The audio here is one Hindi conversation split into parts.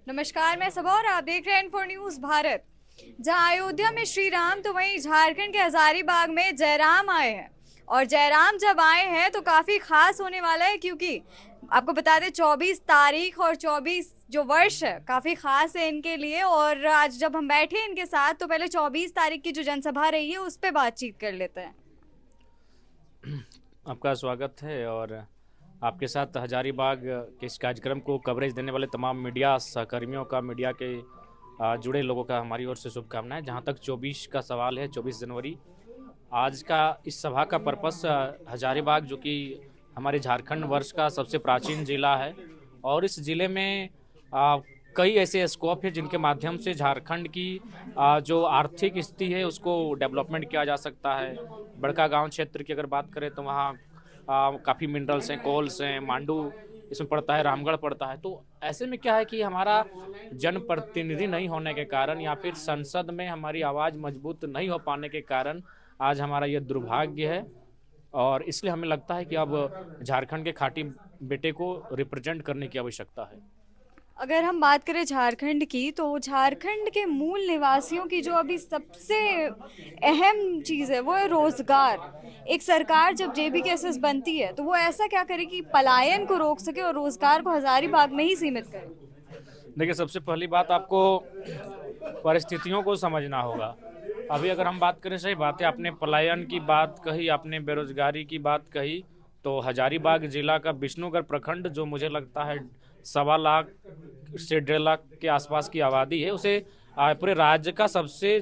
नमस्कार, मैं सबा और आप देख रहे हैं इन्फो न्यूज भारत। जहां अयोध्या में श्री राम तो वहीं झारखंड के हजारीबाग में जयराम आए हैं। और जयराम जब आए हैं तो काफी खास होने वाला है, क्योंकि आपको बता दें 24 तारीख और 24 जो वर्ष है काफी खास है इनके लिए। और आज जब हम बैठे इनके साथ तो पहले 24 तारीख की जो जनसभा रही है उस पर बातचीत कर लेते हैं। आपका स्वागत है और आपके साथ हजारीबाग के इस कार्यक्रम को कवरेज देने वाले तमाम मीडिया सहकर्मियों का, मीडिया के जुड़े लोगों का हमारी ओर से शुभकामनाएं। जहां तक 24 का सवाल है, 24 जनवरी आज का इस सभा का पर्पस हजारीबाग जो कि हमारे झारखंड वर्ष का सबसे प्राचीन जिला है और इस जिले में कई ऐसे स्कोप है जिनके माध्यम से झारखंड की जो आर्थिक स्थिति है उसको डेवलपमेंट किया जा सकता है। बड़का गांव क्षेत्र की अगर बात करें तो वहाँ काफ़ी मिनरल्स हैं, कोल्स हैं, मांडू इसमें पड़ता है, रामगढ़ पड़ता है। तो ऐसे में क्या है कि हमारा जनप्रतिनिधि नहीं होने के कारण या फिर संसद में हमारी आवाज़ मजबूत नहीं हो पाने के कारण आज हमारा ये दुर्भाग्य है। और इसलिए हमें लगता है कि अब झारखंड के खाटी बेटे को रिप्रेजेंट करने की आवश्यकता है। अगर हम बात करें झारखंड की, तो झारखंड के मूल निवासियों की जो अभी सबसे अहम चीज़ है वो है रोजगार। एक सरकार जब जेबीकेएसएस बनती है तो वो ऐसा क्या करे कि पलायन को रोक सके और रोजगार को हजारीबाग में ही सीमित करे। देखिए, सबसे पहली बात आपको परिस्थितियों को समझना होगा। अभी अगर हम बात करें, सही बात है, आपने पलायन की बात कही, आपने बेरोजगारी की बात कही, तो हजारीबाग जिला का विष्णुगढ़ प्रखंड जो मुझे लगता है 1.25 लाख से 1.5 लाख के आसपास की आबादी है, उसे पूरे राज्य का सबसे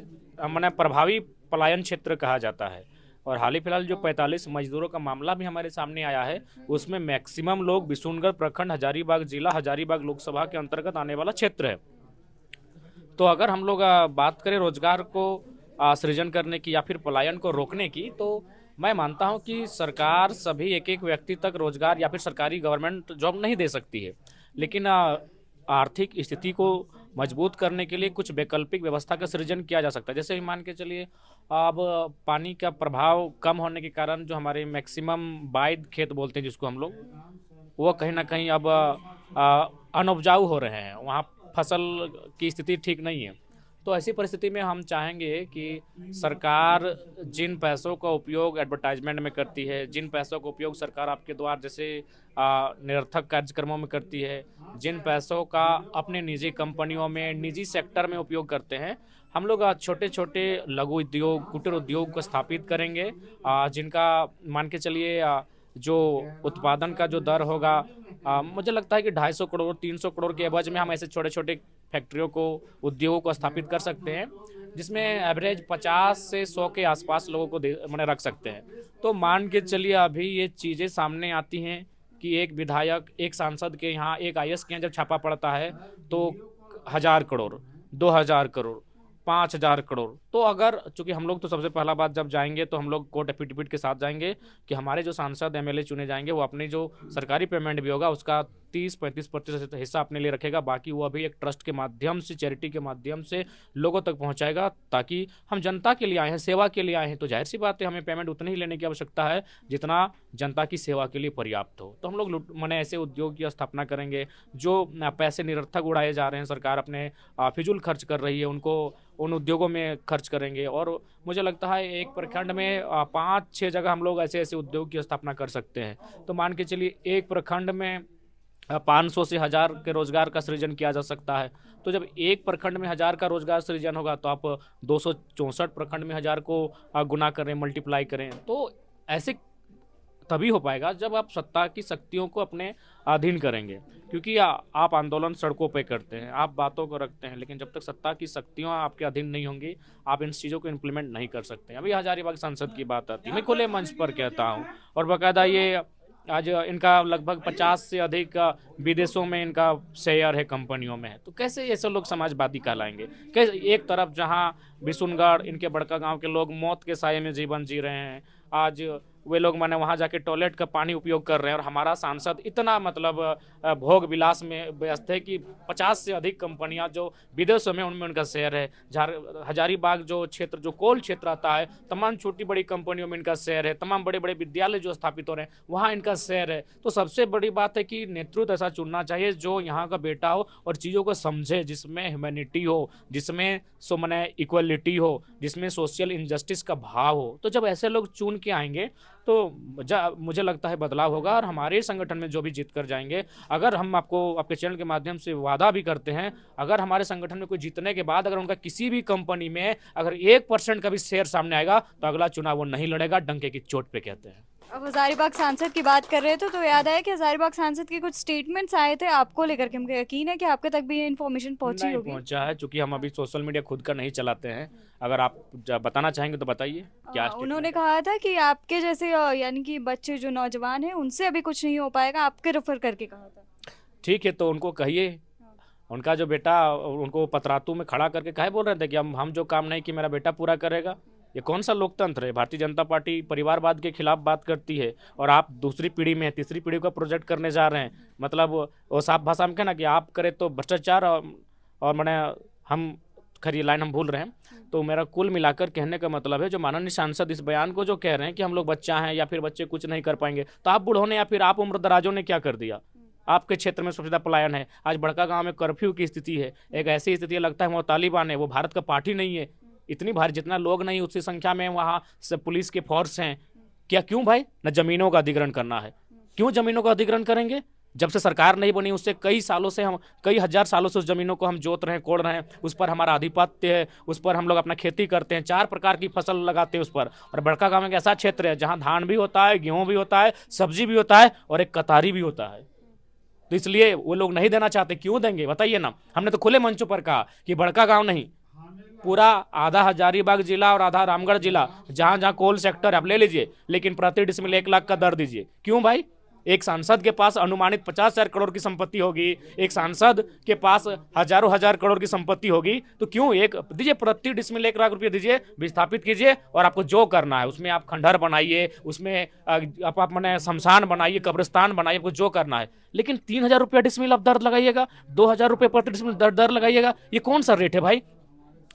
माने प्रभावी पलायन क्षेत्र कहा जाता है। और हाल ही फिलहाल जो 45 मजदूरों का मामला भी हमारे सामने आया है उसमें मैक्सिमम लोग विष्णुगढ़ प्रखंड, हजारीबाग जिला, हजारीबाग लोकसभा के अंतर्गत आने वाला क्षेत्र है। तो अगर हम लोग बात करें रोजगार को सृजन करने की या फिर पलायन को रोकने की, तो मैं मानता हूं कि सरकार सभी एक एक व्यक्ति तक रोजगार या फिर सरकारी गवर्नमेंट जॉब नहीं दे सकती है, लेकिन आर्थिक स्थिति को मजबूत करने के लिए कुछ वैकल्पिक व्यवस्था का सृजन किया जा सकता है। जैसे मान के चलिए, अब पानी का प्रभाव कम होने के कारण जो हमारे मैक्सिमम बाइड खेत बोलते हैं जिसको हम लोग, वो कहीं ना कहीं अब अनउपजाऊ हो रहे हैं, वहाँ फसल की स्थिति ठीक नहीं है। तो ऐसी परिस्थिति में हम चाहेंगे कि सरकार जिन पैसों का उपयोग एडवर्टाइजमेंट में करती है, जिन पैसों का उपयोग सरकार आपके द्वार जैसे निरर्थक कार्यक्रमों में करती है, जिन पैसों का अपने निजी कंपनियों में, निजी सेक्टर में उपयोग करते हैं, हम लोग छोटे छोटे लघु उद्योग, कुटीर उद्योग को स्थापित करेंगे, जिनका मान के चलिए जो उत्पादन का जो दर होगा, मुझे लगता है कि 250 करोड़ 300 करोड़ के एवज में हम ऐसे छोटे छोटे फैक्ट्रियों को, उद्योगों को स्थापित कर सकते हैं, जिसमें एवरेज 50 से 100 के आसपास लोगों को मैंने रख सकते हैं। तो मान के चलिए अभी ये चीज़ें सामने आती हैं कि एक विधायक, एक सांसद के यहाँ, एक आईएएस के यहाँ जब छापा पड़ता है तो 1000 करोड़, 2000 करोड़, 5000 करोड़। तो अगर, चूंकि हम लोग तो सबसे पहला बात जब जाएंगे तो हम लोग कोर्ट एफिडेविट के साथ जाएंगे कि हमारे जो सांसद एमएलए चुने जाएंगे वो अपनी जो सरकारी पेमेंट भी होगा उसका 30-35% हिस्सा अपने लिए रखेगा, बाकी वो अभी एक ट्रस्ट के माध्यम से, चैरिटी के माध्यम से लोगों तक पहुंचाएगा, ताकि हम जनता के लिए आए हैं, सेवा के लिए आए हैं। तो जाहिर सी बात है हमें पेमेंट उतनी ही लेने की आवश्यकता है जितना जनता की सेवा के लिए पर्याप्त हो। तो हम लोग मैंने ऐसे उद्योग की स्थापना करेंगे। जो पैसे निरर्थक उड़ाए जा रहे हैं, सरकार अपने फिजूल खर्च कर रही है, उनको उन उद्योगों में खर्च करेंगे। और मुझे लगता है एक प्रखंड में 5-6 जगह हम लोग ऐसे ऐसे उद्योग की स्थापना कर सकते हैं। तो मान के चलिए एक प्रखंड में 500 से 1000 के रोजगार का सृजन किया जा सकता है। तो जब एक प्रखंड में 1000 का रोजगार सृजन होगा तो आप 264 प्रखंड में 1000 को गुना करें, मल्टीप्लाई करें। तो ऐसे तभी हो पाएगा जब आप सत्ता की शक्तियों को अपने अधीन करेंगे, क्योंकि आप आंदोलन सड़कों पे करते हैं, आप बातों को रखते हैं, लेकिन जब तक सत्ता की शक्तियां आपके अधीन नहीं होंगी आप इन चीज़ों को इम्प्लीमेंट नहीं कर सकते। अभी हजारीबाग संसद की बात आती है, मैं खुले मंच पर कहता हूँ, और बाकायदा ये आज इनका लगभग 50 से अधिक विदेशों में इनका शेयर है, कंपनियों में है। तो कैसे ऐसे लोग समाजवादी कहलाएंगे? कैसे एक तरफ जहां विशुनगढ़, इनके बड़का गांव के लोग मौत के साये में जीवन जी रहे हैं, आज वे लोग माने वहाँ जाके टॉयलेट का पानी उपयोग कर रहे हैं, और हमारा सांसद इतना मतलब भोग विलास में व्यस्त है कि 50 से अधिक कंपनियां जो विदेशों में उनमें उनका शेयर है। हजारीबाग जो क्षेत्र, जो कोल क्षेत्र आता है, तमाम छोटी बड़ी कंपनियों में इनका शेयर है, तमाम बड़े बड़े विद्यालय जो स्थापित हो रहे हैं वहाँ इनका शेयर है। तो सबसे बड़ी बात है कि नेतृत्व ऐसा चुनना चाहिए जो यहाँ का बेटा हो और चीज़ों को समझे, जिसमें ह्यूमैनिटी हो, जिसमें माने इक्वलिटी हो, जिसमें सोशल इनजस्टिस का भाव हो। तो जब ऐसे लोग चुन के आएंगे तो मुझे लगता है बदलाव होगा, और हमारे संगठन में जो भी जीत कर जाएंगे, अगर हम आपको आपके चैनल के माध्यम से वादा भी करते हैं, अगर हमारे संगठन में कोई जीतने के बाद अगर उनका किसी भी कंपनी में अगर 1% का भी शेयर सामने आएगा तो अगला चुनाव वो नहीं लड़ेगा, डंके की चोट पे कहते हैं। अब हजारीबाग सांसद की बात कर रहे थे तो याद आया कि हजारीबाग सांसद के कुछ स्टेटमेंट्स आए थे आपको लेकर के। मुझे यकीन है कि आपके तक भी ये इन्फॉर्मेशन पहुंची होगी। पहुंचा है, क्योंकि हम अभी सोशल मीडिया खुद का नहीं चलाते हैं। अगर आप बताना चाहेंगे तो बताइए क्या। उन्होंने कहा था कि आपके जैसे यानी कि बच्चे जो नौजवान हैं उनसे अभी कुछ नहीं हो पाएगा, आपके रेफर करके कहा था। ठीक है, तो उनको कहिए, उनका जो बेटा, उनको पतरातू में खड़ा करके काहे बोल रहे थे कि हम जो काम नहीं कि मेरा बेटा पूरा करेगा। ये कौन सा लोकतंत्र है? भारतीय जनता पार्टी परिवारवाद के खिलाफ बात करती है, और आप दूसरी पीढ़ी में, तीसरी पीढ़ी का प्रोजेक्ट करने जा रहे हैं। मतलब वो साफ भाषा में कहना कि आप करें तो भ्रष्टाचार, और मैंने हम खरी लाइन हम भूल रहे हैं। तो मेरा कुल मिलाकर कहने का मतलब है, जो माननीय सांसद इस बयान को जो कह रहे हैं कि हम लोग बच्चा हैं या फिर बच्चे कुछ नहीं कर पाएंगे, तो आप बूढ़ों ने या फिर आप उम्रदराजों ने क्या कर दिया? आपके क्षेत्र में सबसे ज़्यादा पलायन है। आज बड़का गांव में कर्फ्यू की स्थिति है, एक ऐसी स्थिति लगता है वो तालिबान है, वो भारत का पार्टी नहीं है। इतनी भारी, जितना लोग नहीं उसी संख्या में वहाँ से पुलिस के फोर्स हैं। क्या क्यों भाई? न जमीनों का अधिग्रहण करना है। क्यों जमीनों का अधिग्रहण करेंगे? जब से सरकार नहीं बनी उससे कई सालों से, हम कई हजार सालों से उस जमीनों को हम जोत रहे हैं, कोड़ रहे हैं, उस पर हमारा आधिपत्य है, उस पर हम लोग अपना खेती करते हैं, 4 प्रकार की फसल लगाते हैं उस पर। और बड़का गांव एक ऐसा क्षेत्र है जहां धान भी होता है, गेहूं भी होता है, सब्जी भी होता है, और एक कतारी भी होता है। तो इसलिए वो लोग नहीं देना चाहते। क्यों देंगे बताइए ना? हमने तो खुले मंचों पर कहा कि बड़का गांव नहीं, पूरा आधा हजारीबाग जिला और आधा रामगढ़ जिला, जहां जहां कोल सेक्टर आप ले लीजिए, लेकिन प्रति डिसमिल 1 लाख का दर दीजिए। क्यों भाई? एक सांसद के पास अनुमानित 50,000 करोड़ की संपत्ति होगी, एक सांसद के पास हजारों हजार करोड़ की संपत्ति होगी, तो क्यों एक दीजिए, प्रति डिसमिल 1 लाख रुपये दीजिए, विस्थापित कीजिए, और आपको जो करना है उसमें आप खंडहर बनाइए, उसमें आप मैंने शमशान बनाइए, कब्रिस्तान बनाइए, आपको जो करना है। लेकिन 3,000 रुपया डिसमिल आप दर लगाइएगा, 2,000 रुपये प्रति डिसमिल दर लगाइएगा। ये कौन सा रेट है भाई?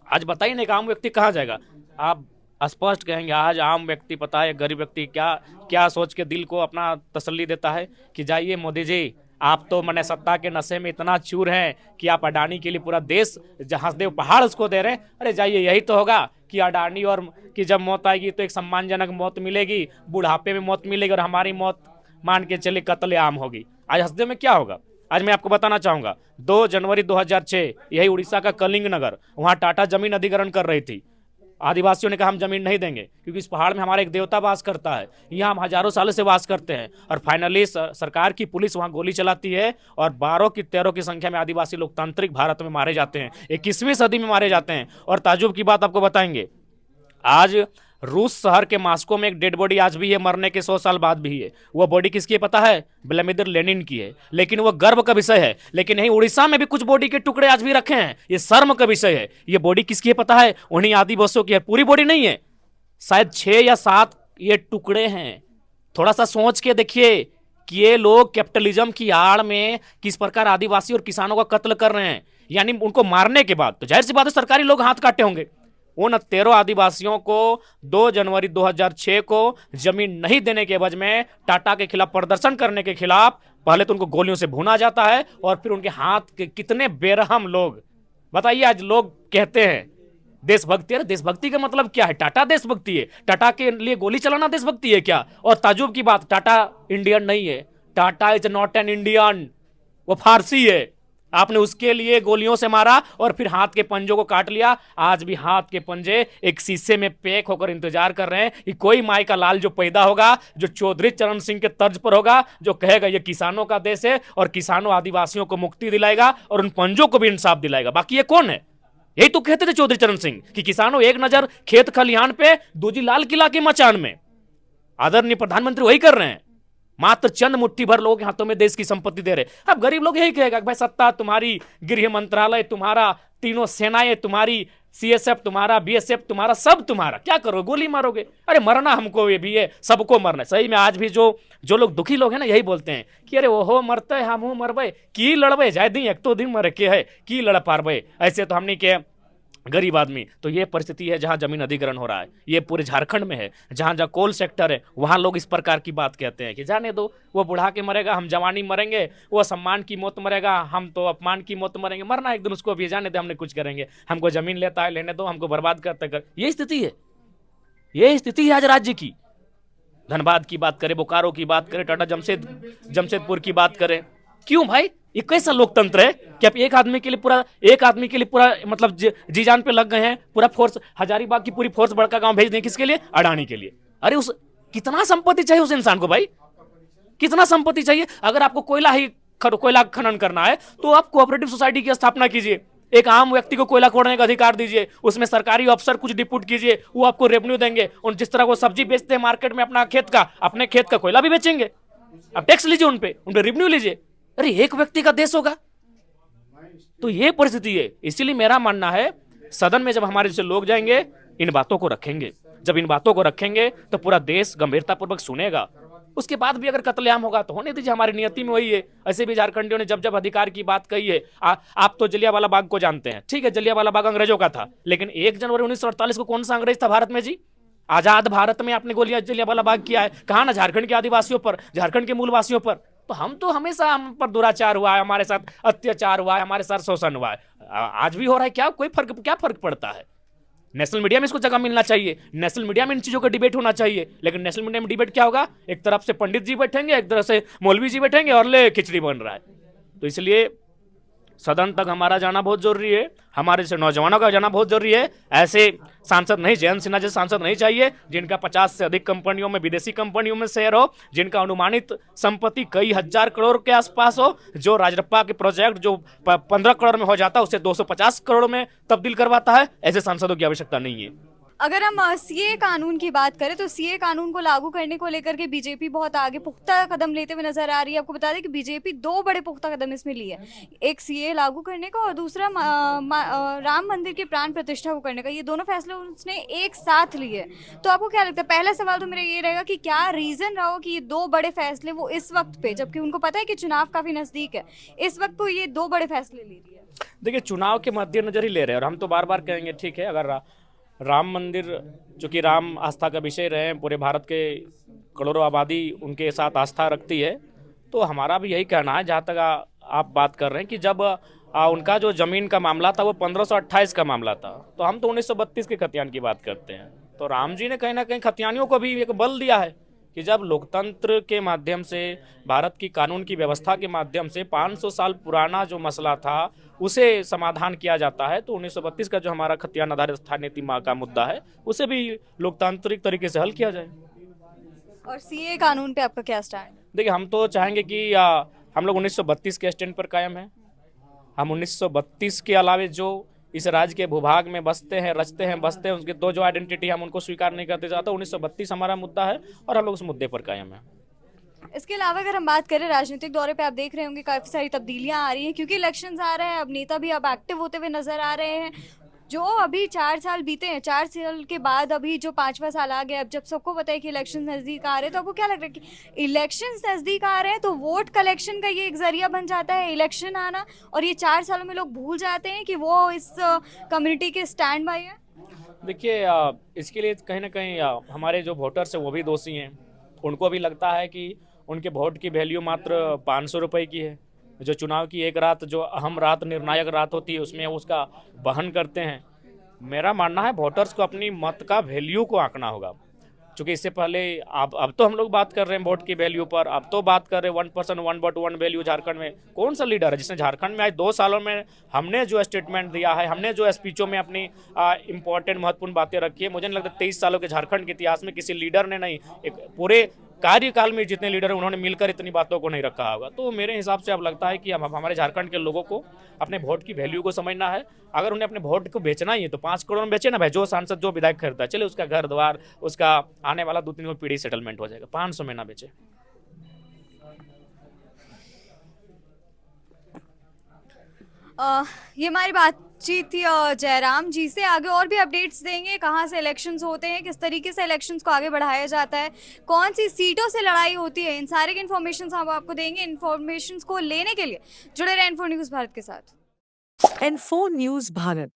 आज बताइए ना, एक आम व्यक्ति कहाँ जाएगा? आप स्पष्ट कहेंगे, आज आम व्यक्ति, पता है गरीब व्यक्ति क्या सोच के दिल को अपना तसल्ली देता है कि जाइए मोदी जी, आप तो मैंने सत्ता के नशे में इतना चूर हैं कि आप अडानी के लिए पूरा देश, हंसदेव पहाड़ उसको दे रहे हैं। अरे जाइए, यही तो होगा कि अडानी और की जब मौत आएगी तो एक सम्मानजनक मौत मिलेगी, बुढ़ापे में मौत मिलेगी, और हमारी मौत मान के चले कत्लेआम होगी। आज हंसदेव में क्या होगा? आज मैं आपको बताना चाहूंगा, 2 जनवरी 2006 यही उड़ीसा का कलिंग नगर, वहां टाटा जमीन अधिग्रहण कर रही थी। आदिवासियों ने कहा हम जमीन नहीं देंगे, क्योंकि इस पहाड़ में हमारा एक देवता वास करता है, यहाँ हम हजारों सालों से वास करते हैं। और फाइनली सरकार की पुलिस वहां गोली चलाती है, और 12 की 13 की संख्या में आदिवासी लोकतांत्रिक भारत में मारे जाते हैं, 21वीं सदी में मारे जाते हैं। और ताजुब की बात आपको बताएंगे, आज रूस शहर के मास्को में एक डेड बॉडी आज भी है, मरने के 100 साल बाद भी है। वो बॉडी किसकी है पता है? व्लादिमीर लेनिन की है। लेकिन वो गर्व का विषय है। लेकिन यही उड़ीसा में भी कुछ बॉडी के टुकड़े आज भी रखे हैं, ये शर्म का विषय है। ये बॉडी किसकी है पता है? उन्हीं आदिवासियों की है। पूरी बॉडी नहीं है, शायद 6 या 7 ये टुकड़े हैं। थोड़ा सा सोच के देखिए कि ये लोग कैपिटलिज्म की आड़ में किस प्रकार आदिवासी और किसानों का कत्ल कर रहे हैं। यानी उनको मारने के बाद तो जाहिर सी बात है सरकारी लोग हाथ काटे होंगे। उन 13 आदिवासियों को 2 जनवरी 2006 को जमीन नहीं देने के एवज में टाटा के खिलाफ प्रदर्शन करने के खिलाफ पहले तो उनको गोलियों से भूना जाता है, और फिर उनके हाथ के कितने बेरहम लोग। बताइए, आज लोग कहते हैं देशभक्ति। अरे देशभक्ति का मतलब क्या है? टाटा देशभक्ति है? टाटा के लिए गोली चलाना देशभक्ति है क्या? और ताजुब की बात, टाटा इंडियन नहीं है, Tata is not an Indian, वो फारसी है। आपने उसके लिए गोलियों से मारा और फिर हाथ के पंजों को काट लिया। आज भी हाथ के पंजे एक शीशे में पैक होकर इंतजार कर रहे हैं कि कोई माई का लाल जो पैदा होगा, जो चौधरी चरण सिंह के तर्ज पर होगा, जो कहेगा ये किसानों का देश है और किसानों आदिवासियों को मुक्ति दिलाएगा और उन पंजों को भी इंसाफ दिलाएगा। बाकी ये कौन है? यही तो कहते थे चौधरी चरण सिंह कि किसानों एक नजर खेत खलिहान पे, दूजी लाल किला के मचान में। आदरणीय प्रधानमंत्री वही कर रहे हैं। मात्र चंद मुट्ठी भर लोगों के हाथों में देश की संपत्ति दे रहे। अब गरीब लोग यही कहेगा कि भाई सत्ता तुम्हारी, गृह मंत्रालय तुम्हारा, तीनों सेनाएं तुम्हारी, सीएसएफ तुम्हारा, बीएसएफ तुम्हारा, सब तुम्हारा, क्या करोगे? गोली मारोगे? अरे मरना हमको ये भी है, सबको मरना है। सही में आज भी जो लोग दुखी लोग हैं ना, यही बोलते हैं कि अरे वो मरते हम हो मरबे, की लड़बे जाए दी एक तो दिन मर के है, की लड़ पारबे, ऐसे तो हमने के गरीब आदमी। तो ये परिस्थिति है जहां जमीन अधिग्रहण हो रहा है, ये पूरे झारखंड में है। जहां जहां कोल सेक्टर है वहां लोग इस प्रकार की बात कहते हैं कि जाने दो, वो बुढ़ा के मरेगा, हम जवानी मरेंगे, वो सम्मान की मौत मरेगा, हम तो अपमान की मौत मरेंगे, मरना एक दिन उसको भी, जाने दो हमने कुछ करेंगे, हमको जमीन लेता है लेने दो, हमको बर्बाद करते कर। ये स्थिति है, ये स्थिति है आज राज्य की। धनबाद की बात करें, बोकारो की बात करें, टाटा जमशेदपुर की बात करें। क्यों भाई? ये कैसा लोकतंत्र है कि आप एक आदमी के लिए पूरा मतलब जी जान पे लग गए हैं, पूरा फोर्स, हजारीबाग की पूरी फोर्स बड़का गांव भेज दें, किसके लिए? अडानी के लिए। अरे उस कितना संपत्ति चाहिए उस इंसान को भाई, कितना संपत्ति चाहिए? अगर आपको कोयला खनन करना है तो आप कोऑपरेटिव सोसाइटी की स्थापना कीजिए, एक आम व्यक्ति को कोयला खोदने का अधिकार दीजिए, उसमें सरकारी अफसर कुछ डिप्यूट कीजिए, वो आपको रेवेन्यू देंगे। और जिस तरह वो सब्जी बेचते हैं मार्केट में अपने खेत का कोयला भी बेचेंगे, आप टैक्स लीजिए, उन पे रेवेन्यू लीजिए। अरे एक व्यक्ति का देश होगा। तो ये परिस्थिति है। इसीलिए मेरा मानना है, सदन में जब हमारे जैसे लोग जाएंगे, इन बातों को रखेंगे, जब इन बातों को रखेंगे तो पूरा देश गंभीरतापूर्वक सुनेगा। उसके बाद भी अगर कत्लेआम होगा तो होने दीजिए, हमारी नियति में वही है। ऐसे भी झारखंडियों ने जब जब अधिकार की बात कही है, आप तो जलियांवाला बाग को जानते हैं, ठीक है, जलियांवाला बाग अंग्रेजों का था, लेकिन 1 जनवरी 1948 को कौन सा अंग्रेज था भारत में जी? आजाद भारत में आपने गोलियां जलियांवाला बाग किया है, कहा ना? झारखंड के आदिवासियों पर, झारखंड के मूलवासियों पर। तो हम तो हमेशा, हम पर दुराचार हुआ है, हमारे साथ अत्याचार हुआ है, हमारे साथ शोषण हुआ है, आज भी हो रहा है। क्या फर्क पड़ता है? नेशनल मीडिया में इसको जगह मिलना चाहिए, नेशनल मीडिया में इन चीजों का डिबेट होना चाहिए। लेकिन नेशनल मीडिया में डिबेट क्या होगा? एक तरफ से पंडित जी बैठेंगे, एक तरफ से मौलवी जी बैठेंगे और ले खिचड़ी बन रहा है। तो इसलिए सदन तक हमारा जाना बहुत जरूरी है, हमारे जैसे नौजवानों का जाना बहुत जरूरी है। ऐसे सांसद नहीं, जयंत सिन्हा जैसे सांसद नहीं चाहिए जिनका 50 से अधिक कंपनियों में, विदेशी कंपनियों में शेयर हो, जिनका अनुमानित संपत्ति कई हजार करोड़ के आसपास हो, जो राजरप्पा के प्रोजेक्ट जो 15 करोड़ में हो जाता है उसे 250 करोड़ में तब्दील करवाता है। ऐसे सांसदों की आवश्यकता नहीं है। अगर हम सीए कानून की बात करें तो सीए कानून को लागू करने को लेकर के बीजेपी बहुत आगे पुख्ता कदम लेते हुए नजर आ रही है। आपको बता दें कि बीजेपी 2 बड़े पुख्ता कदम इसमें लिए, एक सीए लागू करने का और दूसरा राम मंदिर की प्राण प्रतिष्ठा को करने का। ये दोनों फैसले उसने एक साथ लिए। तो आपको क्या लगता है? पहला सवाल तो मेरा ये रहेगा कि क्या रीजन रहा हो कि ये 2 बड़े फैसले वो इस वक्त पे, जबकि उनको पता है कि चुनाव काफी नजदीक है, इस वक्त तो ये 2 बड़े फैसले ले लिए? देखिए, चुनाव के मद्देनजर ही ले रहे हैं, और हम तो बार बार कहेंगे ठीक है, अगर राम मंदिर, चूंकि राम आस्था का विषय रहे हैं, पूरे भारत के करोड़ों आबादी उनके साथ आस्था रखती है, तो हमारा भी यही कहना है। जहाँ तक आप बात कर रहे हैं कि जब उनका जो जमीन का मामला था वो 1528 का मामला था, तो हम तो 1932 के खतियान की बात करते हैं। तो राम जी ने कहीं ना कहीं खतियानियों को भी एक बल दिया है कि जब लोकतंत्र के माध्यम से, भारत की कानून की व्यवस्था के माध्यम से 500 साल पुराना जो मसला था उसे समाधान किया जाता है, तो 1932 का जो हमारा खतियान आधारित स्थायी नीति का मुद्दा है उसे भी लोकतांत्रिक तरीके से हल किया जाए। और सीए कानून पे आपका क्या स्टैंड? देखिए, हम तो चाहेंगे कि हम लोग 1932 के स्टैंड पर कायम हैं। हम 1932 के अलावे जो इस राज्य के भूभाग में बसते हैं, रचते हैं, बसते हैं, उसके 2 जो आइडेंटिटी हम उनको स्वीकार नहीं करते जाते। 1932 हमारा मुद्दा है और हम लोग उस मुद्दे पर कायम हैं। इसके अलावा अगर हम बात करें राजनीतिक दौरे पे, आप देख रहे होंगे काफी सारी तब्दीलियां आ रही हैं क्योंकि इलेक्शंस आ रहे हैं। अब नेता भी अब एक्टिव होते हुए नजर आ रहे हैं। जो अभी 4 साल बीते हैं, 4 साल के बाद अभी जो 5वां साल आ गया, अब जब सबको पता है कि इलेक्शन नजदीक आ रहे हैं, तो आपको क्या लग रहा है कि इलेक्शन नजदीक आ रहे हैं तो वोट कलेक्शन का ये एक जरिया बन जाता है इलेक्शन आना, और ये 4 सालों में लोग भूल जाते हैं कि वो इस कम्युनिटी के स्टैंड बाय है? देखिए, इसके लिए कहीं ना कहीं हमारे जो वोटर्स हैं वो भी दोषी हैं। उनको भी लगता है कि उनके वोट की वैल्यू मात्र 500 रुपये की है। जो चुनाव की एक रात, जो अहम रात, निर्णायक रात होती है, उसमें उसका वहन करते हैं। मेरा मानना है वोटर्स को अपनी मत का वैल्यू को आंकना होगा, क्योंकि इससे पहले अब तो हम लोग बात कर रहे हैं वोट की वैल्यू पर, अब तो बात कर रहे हैं 1 पर्सन 1 वोट 1 वैल्यू। झारखंड में कौन सा लीडर है जिसने झारखंड में आज 2 सालों में हमने जो स्टेटमेंट दिया है, हमने जो स्पीचों में अपनी इंपॉर्टेंट महत्वपूर्ण बातें रखी है, मुझे नहीं लगता 23 सालों के झारखंड के इतिहास में किसी लीडर ने नहीं, एक पूरे कार्यकाल में जितने लीडर हैं उन्होंने मिलकर इतनी बातों को नहीं रखा होगा। तो मेरे हिसाब से अब लगता है कि अब हमारे झारखंड के लोगों को अपने वोट की वैल्यू को समझना है। अगर उन्हें अपने वोट को बेचना ही है तो 5 करोड़ में बेचे ना भाई। जो सांसद, जो विधायक खरीदता है, चले उसका घर द्वार, उसका आने वाला 2-3 पीढ़ी सेटलमेंट हो जाएगा, 500 में ना बेचे। ये हमारी बातचीत थी जयराम जी से। आगे और भी अपडेट्स देंगे, कहाँ से इलेक्शंस होते हैं, किस तरीके से इलेक्शंस को आगे बढ़ाया जाता है, कौन सी सीटों से लड़ाई होती है, इन सारे की इन्फॉर्मेशन हम आपको देंगे। इन्फॉर्मेशन को लेने के लिए जुड़े रहें N4 न्यूज़ भारत के साथ। N4 news Bharat